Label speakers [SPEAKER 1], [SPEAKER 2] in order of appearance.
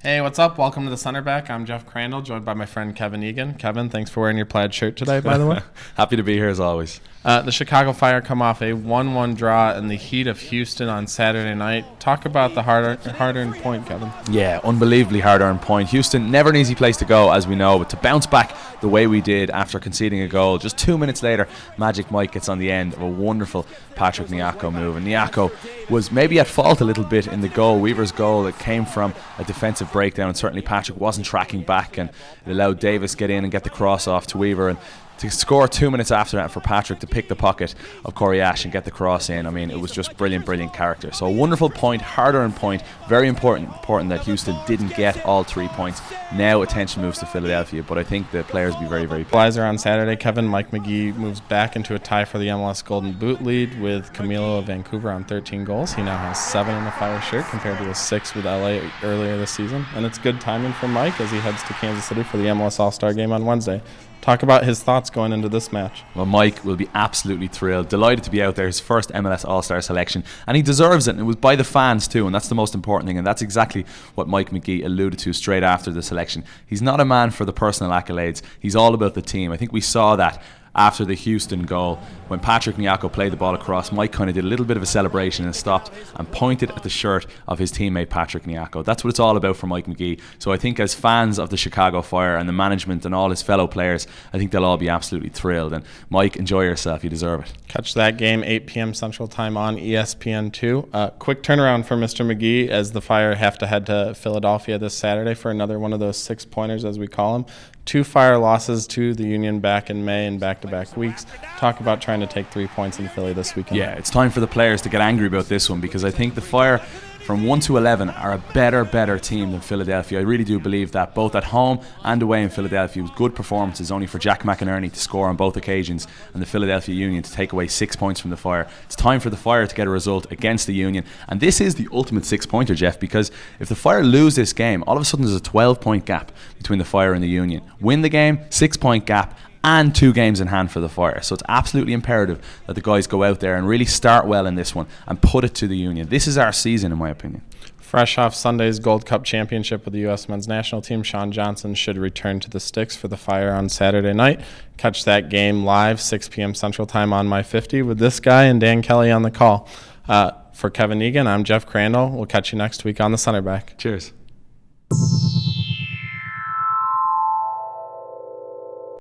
[SPEAKER 1] Hey, what's up? Welcome to the Centerback. I'm Jeff Crandall, joined by my friend Kevin Egan. Kevin, thanks for wearing your plaid shirt today, by the way.
[SPEAKER 2] Happy to be here as always.
[SPEAKER 1] The Chicago Fire come off a 1-1 draw in the heat of Houston on Saturday night. Talk about the hard-earned point, Kevin.
[SPEAKER 2] Yeah, unbelievably hard-earned point. Houston, never an easy place to go, as we know, but to bounce back the way we did after conceding a goal, just 2 minutes later, Magic Mike gets on the end of a wonderful Patrick Nyako move. And Nyako was maybe at fault a little bit in the goal, Weaver's goal, that came from a defensive breakdown. And certainly Patrick wasn't tracking back, and it allowed Davis get in and get the cross off to Weaver. And to score 2 minutes after that for Patrick to pick the pocket of Corey Ash and get the cross in, I mean, it was just brilliant character. So a wonderful point, hard-earned point, very important that Houston didn't get all 3 points. Now attention moves to Philadelphia, but I think the players will be very, very
[SPEAKER 1] pleased. On Saturday, Kevin, Mike McGee moves back into a tie for the MLS Golden Boot lead with Camilo of Vancouver on 13 goals. He now has 7 in the Fire shirt compared to his 6 with LA earlier this season. And it's good timing for Mike as he heads to Kansas City for the MLS All-Star game on Wednesday. Talk about his thoughts going into this match.
[SPEAKER 2] Well, Mike will be absolutely thrilled, delighted to be out there, his first MLS All-Star selection, and he deserves it, and it was by the fans too, and that's the most important thing, and that's exactly what Mike McGee alluded to straight after the selection. He's not a man for the personal accolades, he's all about the team. I think we saw that after the Houston goal, when Patrick Nyako played the ball across, Mike kind of did a little bit of a celebration and stopped and pointed at the shirt of his teammate Patrick Nyako. That's what it's all about for Mike McGee. So I think as fans of the Chicago Fire and the management and all his fellow players, I think they'll all be absolutely thrilled. And Mike, enjoy yourself, you deserve it.
[SPEAKER 1] Catch that game 8 p.m. Central Time on ESPN2. Quick turnaround for Mr. McGee as the Fire have to head to Philadelphia this Saturday for another one of those 6-pointers, as we call them. 2 Fire losses to the Union back in May and back-to-back weeks. Talk about trying to take 3 points in Philly this weekend.
[SPEAKER 2] Yeah, it's time for the players to get angry about this one, because I think the Fire from 1 to 11 are a better team than Philadelphia. I really do believe that, both at home and away in Philadelphia. It was good performances, only for Jack McInerney to score on both occasions and the Philadelphia Union to take away 6 points from the Fire. It's time for the Fire to get a result against the Union, and this is the ultimate 6-pointer, Jeff, because if the Fire lose this game, all of a sudden there's a 12-point gap between the Fire and the Union. Win the game, 6-point gap, and 2 games in hand for the Fire. So it's absolutely imperative that the guys go out there and really start well in this one and put it to the Union. This is our season, in my opinion.
[SPEAKER 1] Fresh off Sunday's Gold Cup championship with the U.S. men's national team, Sean Johnson should return to the sticks for the Fire on Saturday night. Catch that game live, 6 p.m. Central Time on My 50 with this guy and Dan Kelly on the call. For Kevin Egan, I'm Jeff Crandall. We'll catch you next week on the Centerback.
[SPEAKER 2] Cheers.